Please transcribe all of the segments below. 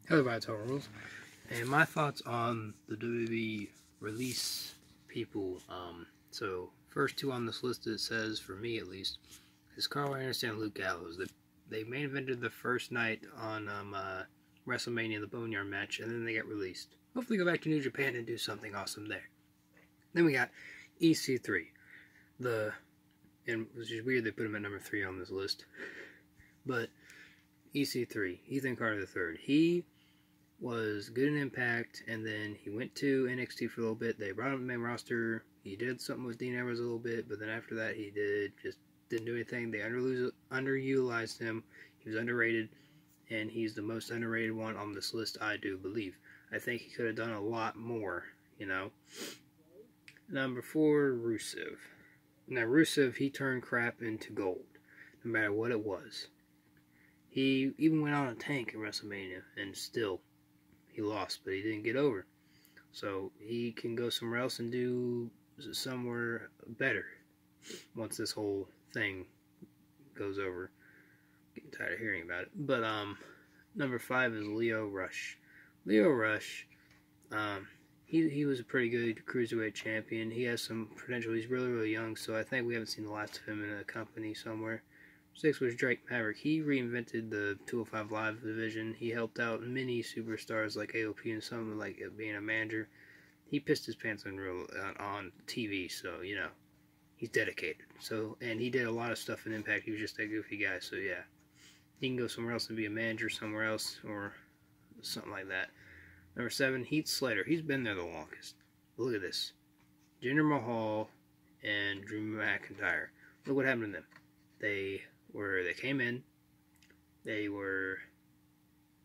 Hello, Vital Rules, and my thoughts on the WWE release people. So first two on this list, it says, for me at least, is Carl Anderson and Luke Gallows. They main evented the first night on WrestleMania, the Boneyard match, and then they got released. Hopefully go back to New Japan and do something awesome there. Then we got EC3. And which is weird they put him at number 3 on this list. But EC3, Ethan Carter III, he was good in Impact, and then he went to NXT for a little bit. They brought him to the main roster. He did something with Dean Ambrose a little bit, but then after that he didn't do anything. They underutilized him. He was underrated, and he's the most underrated one on this list, I do believe. I think he could have done a lot more, you know. Number 4, Rusev. Now Rusev, he turned crap into gold, no matter what it was. He even went on a tank in WrestleMania, and still, he lost, but he didn't get over. So he can go somewhere else and do somewhere better once this whole thing goes over. Getting tired of hearing about it. But number 5 is Lio Rush. Lio Rush, he was a pretty good cruiserweight champion. He has some potential. He's really, really young, so I think we haven't seen the last of him in a company somewhere. 6 was Drake Maverick. He reinvented the 205 Live division. He helped out many superstars like AOP and something like being a manager. He pissed his pants on TV, so, you know, he's dedicated. So, and he did a lot of stuff in Impact. He was just that goofy guy, so yeah. He can go somewhere else and be a manager somewhere else or something like that. Number 7, Heath Slater. He's been there the longest. Look at this. Jinder Mahal and Drew McIntyre. Look what happened to them. They came in, they were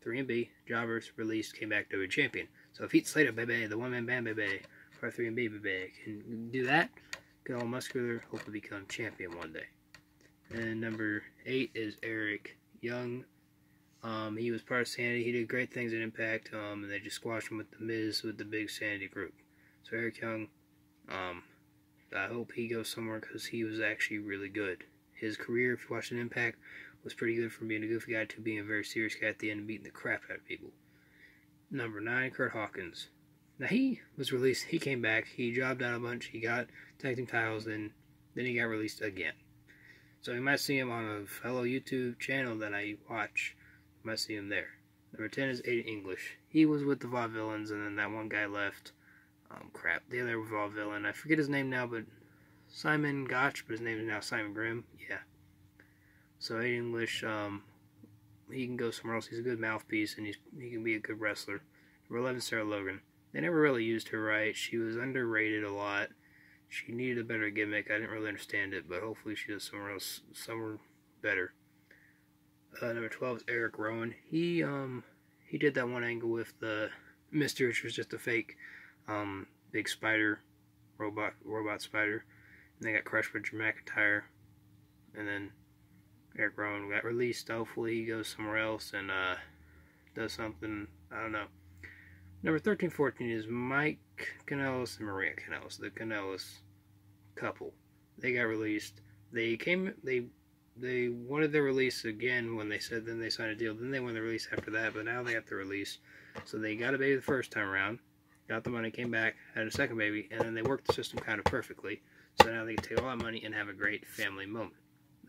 3-B, jobbers, released, came back to a champion. So if Heath Slater, baby, the one-man band, baby, or 3-B, baby, can do that, get all muscular, hopefully become champion one day. And number 8 is Eric Young. He was part of Sanity. He did great things in Impact, and they just squashed him with The Miz, with the big Sanity group. So Eric Young, I hope he goes somewhere because he was actually really good. His career, if you watched an Impact, was pretty good from being a goofy guy to being a very serious guy at the end and beating the crap out of people. Number 9, Kurt Hawkins. Now, he was released. He came back. He jobbed out a bunch. He got tag team titles, and then he got released again. So you might see him on a fellow YouTube channel that I watch. You might see him there. Number 10 is Aiden English. He was with the Vaudevillains, and then that one guy left. The other Vaudevillain. I forget his name now, but Simon Gotch, but his name is now Simon Grimm. Yeah. So Aiden English, he can go somewhere else. He's a good mouthpiece, and he can be a good wrestler. Number 11, Sarah Logan. They never really used her right. She was underrated a lot. She needed a better gimmick. I didn't really understand it, but hopefully she does somewhere else, somewhere better. Number 12 is Eric Rowan. He did that one angle with the Mister, which was just a fake big spider, robot spider. And they got crushed with Drew McIntyre. And then Eric Rowan got released. Hopefully he goes somewhere else and does something. I don't know. Number 13, 14 is Mike Kanellis and Maria Kanellis, the Kanellis couple. They got released. They wanted their release again when they said then they signed a deal. Then they wanted the release after that, but now they have the release. So they got a baby the first time around, got the money, came back, had a second baby, and then they worked the system kind of perfectly. So now they can take all that money and have a great family moment.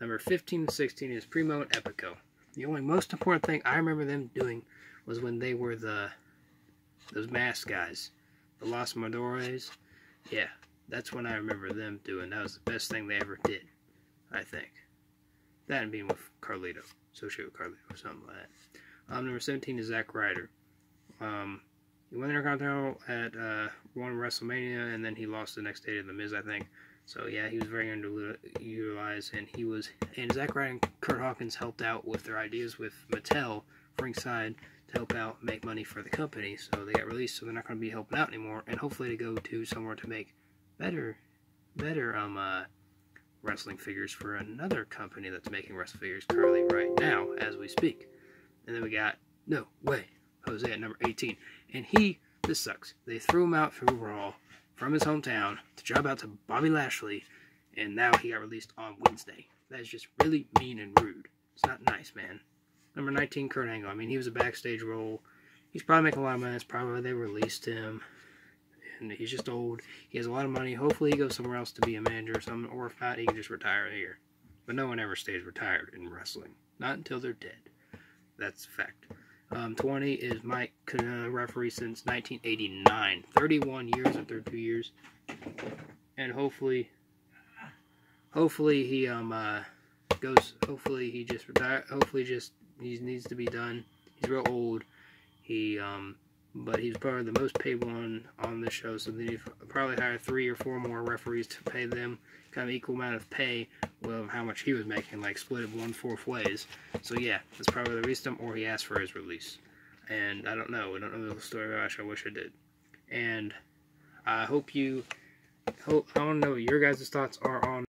Number 15 and 16 is Primo and Epico. The only most important thing I remember them doing was when they were those masked guys, the Los Matadores. Yeah, that's when I remember them doing. That was the best thing they ever did, I think. That and being with Carlito, associated with Carlito or something like that. Number 17 is Zack Ryder. He won the Intercontinental at one WrestleMania, and then he lost the next day to The Miz, I think. So yeah, he was very underutilized, and Zack Ryder and Kurt Hawkins helped out with their ideas with Mattel ringside to help out make money for the company. So they got released, so they're not going to be helping out anymore, and hopefully they go to somewhere to make better wrestling figures for another company that's making wrestling figures currently right now as we speak. And then we got Jose at number 18, and this sucks. They threw him out for Raw from his hometown to job out to Bobby Lashley, and now he got released on Wednesday. That is just really mean and rude. It's not nice, man. Number 19, Kurt Angle. I mean, he was a backstage role. he's probably making a lot of money. That's probably why they released him. And he's just old. He has a lot of money. Hopefully he goes somewhere else to be a manager or something. Or if not, he can just retire here. But no one ever stays retired in wrestling. Not until they're dead. That's a fact. 20 is Mike, referee since 1989. 31 years after 2 years. And hopefully he goes. Hopefully he just retire. Hopefully he needs to be done. He's real old. But he's probably the most paid one on the show. So they probably hire 3 or 4 more referees to pay them kind of equal amount of pay with how much he was making, like split it 1/4 ways. So yeah, that's probably the reason, or he asked for his release. And I don't know. I don't know the story. I wish I did. And I hope I want to know what your guys' thoughts are on